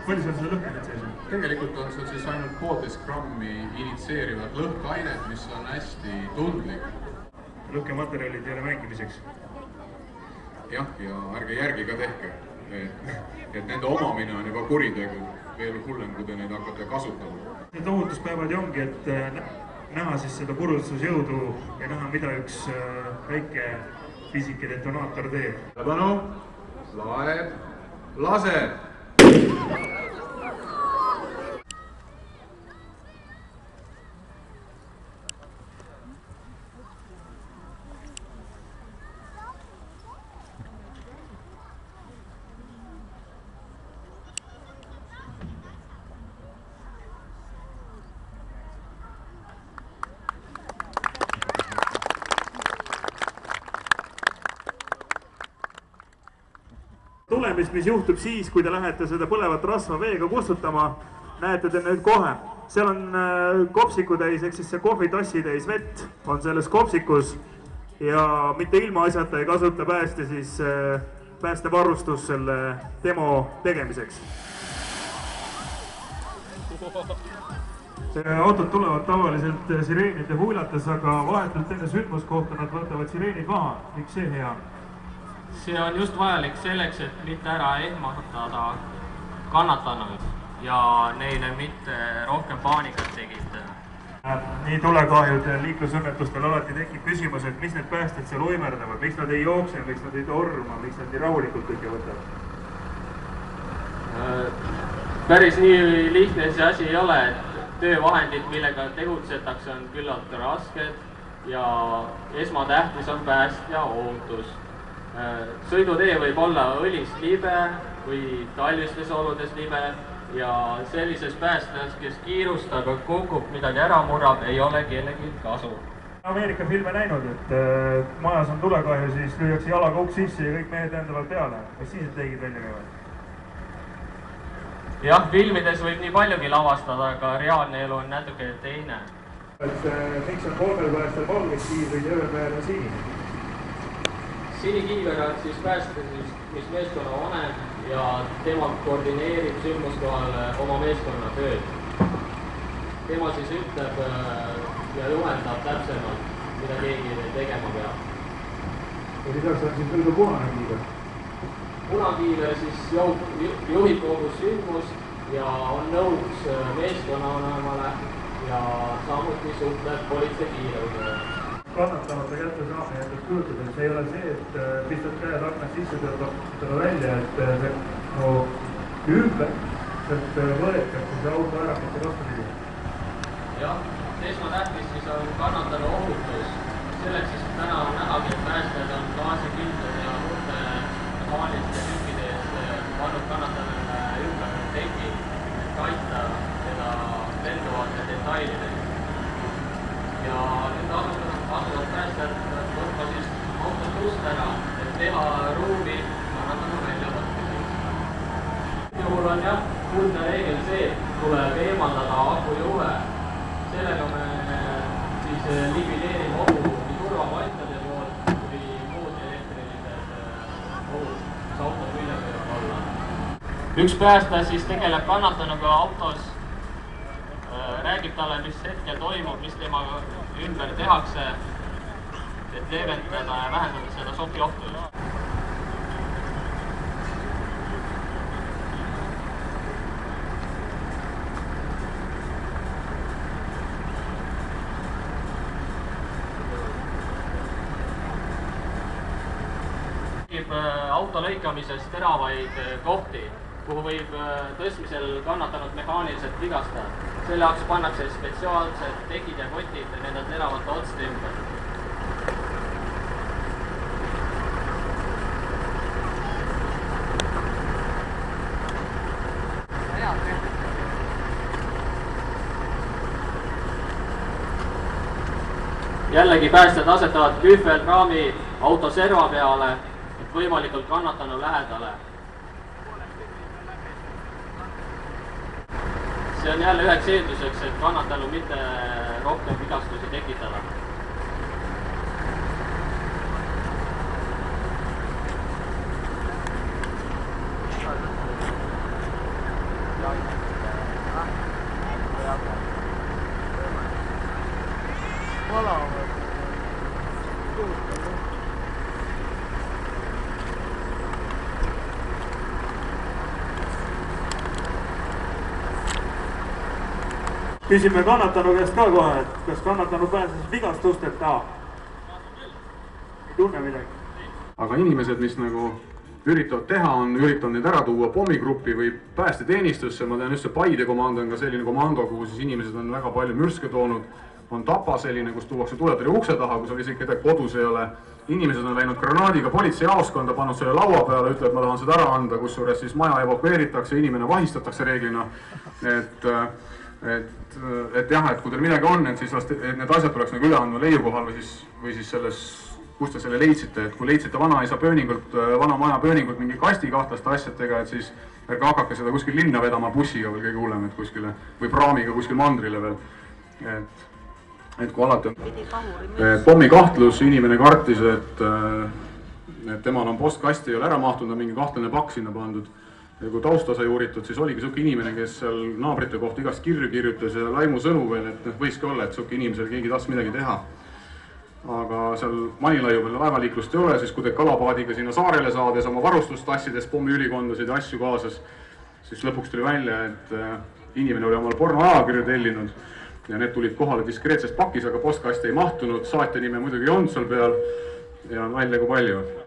palju seal seda lõhkemit sees on? Tegelikult on sul siis ainult 1,5 grammi initseerivat lõhkeainet, mis on hästi tundlik. Lõhkematerjalid ei ole mängimiseks? Jah, ja ärge järgi ka tehke. Et nende omamine on juba kuritegu, veel hullem, kui te neid hakkate kasutama. Need ohutuspäevad ju ongi, et näha siis seda purustusjõudu ja näha, mida üks väike pisike detonaator teeb. Täpanu, laeb, laseb! Tulemist, mis juhtub siis, kui te lähete seda põlevat rasva veega kustutama, näete te nüüd kohe. Seal on kopsiku täis, ehk siis see kohvitassi täis vett on selles kopsikus ja mitte ilma asjata ei kasuta pääste siis päästevarustus selle demo tegemiseks. Autod tulevad tavaliselt sireenide huilates, aga vahetult enne sündmuskohta nad võtavad sireenid maha. Miks see hea? See on just vajalik selleks, et mitte ära ehmatada kannatanuid ja neile mitte rohkem paanikat tekitada. Nii tulekahjud ja liiklusõnnetustel alati tekib küsimus, et mis need päästjad seal uimerdavad, miks nad ei jookse, miks nad ei torma, miks nad nii rahulikult kõike võtavad? Päris nii lihtne see asi ei ole, et töövahendid, millega tegutsetakse, on küllalt rasked ja esmatähtis on päästja ohutus. Sõidutee võib olla õlist libe või talvistes oludes libe ja sellises päästes, kes kiirustab ja kukub midagi ära murrab, ei ole kellegi kasu. Ameerika filme näinud, et majas on tulekahju, siis lüüakse jalaga uks sisse ja kõik mehed lendavad peale. Kas siis need teigid välja käivad? Jah, filmides võib nii paljugi lavastada, aga reaalne elu on natuke teine. Miks on kolmel päästel valged kiivrid ja ühel mehel on sinine? Sinikiiver on siis päästemeeskonna vanem ja tema koordineerib sündmuskohal oma meeskonna tööd. Tema siis ütleb ja juhendab täpsemalt, mida keegi tegema peab. Ja lisaks on siis veel ka punane kiiver? Punakiiver siis juhib kogu sündmust ja on nõuks meeskonna vanemale ja samuti suhtleb politsei kiirusele. Kannatamata kätte saamine endast kujutades, see ei ole see, et pistad käed aknast sisse teda välja, et see ümber, et võetakse see auto ära, mitte vastupidi. Jah, esmatähtis siis on kannatanu ohutus. Selleks siis täna on nähagi, et päästjad on gaasikindlad ja uute mehaaniliste tükkide eest pannud kannatanule ümber teki, et kaitsta seda lenduvate detailidest. Ja nüüd asuvad päästjad võtma siis autot ust ära, et teha ruumi kannatanu väljavõtmiseks. Juhul on jah, kuldne reegel see, et tuleb eemaldada akujuhe. Sellega me siis likvideerime ohu nii turvapaikade poolt kui muud elektrilised ohud, mis auto külje võivad olla. Üks päästa siis tegeleb kannatanuga autos, räägib talle, mis hetkel toimub, mis temaga ümber tehakse, et leevendada ja vähendada seda šokiohtu. Auto lõikamises teravaid kohti, kuhu võib tõstmisel kannatanud mehaaniliselt vigastada. Selle jaoks pannakse spetsiaalsed tekid ja kotid nende teravate otste ümber. Jällegi päästjad asetavad kühvelraami auto serva peale, et võimalikult kannatanu lähedale. See on jälle üheks eelduseks, et kannatanu mitte rohkem vigastusi tekitada. Küsime kannatanu käest ka kohe, et kas kannatanu pääses vigastusteta? Ei tunne midagi. Aga inimesed, mis nagu üritavad teha, on üritanud neid ära tuua pommigruppi või päästeteenistusse. Ma tean just see Paide komando on ka selline komando, kuhu siis inimesed on väga palju mürske toonud. On Tapa selline, kus tuuakse tuletõrje ukse taha, kus oli isegi kedagi kodus ei ole. Inimesed on läinud granaadiga politseijaoskonda, pannud selle laua peale, ütleb, ma tahan seda ära anda, kusjuures siis maja evakueeritakse, inimene vahistatakse reeglina. Et jah, et kui teil midagi on, et siis need asjad tuleks nagu üle andma leiukohal või siis selles, kus te selle leidsite, et kui leidsite vana maja pööningult mingi kasti kahtlaste asjadega, et siis ärge hakake seda kuskil linna vedama bussiga veel kõige hullem, et kuskile või praamiga kuskil mandrile veel. Et kui alati on pommikahtlus, inimene kartis, et temal on postkasti ei ole ära mahtunud, on mingi kahtlane pakk sinna pandud. Ja kui tausta sai uuritud, siis oligi suke inimene, kes seal naabrite kohta igast kirju kirjutas ja laimusõnu veel, et võiski olla, et suke inimesel keegi tahtis midagi teha. Aga seal Manilaiu peal laevaliiklust ei ole, siis kui te kalapaadiga sinna saarele saades oma varustust tassides, pommiülikondasid ja asju kaasas, siis lõpuks tuli välja, et inimene oli omal pornoajakirju tellinud ja need tulid kohale diskreetses pakis, aga postkasti ei mahtunud, saatja nime muidugi ei olnud seal peal ja nalja kui palju.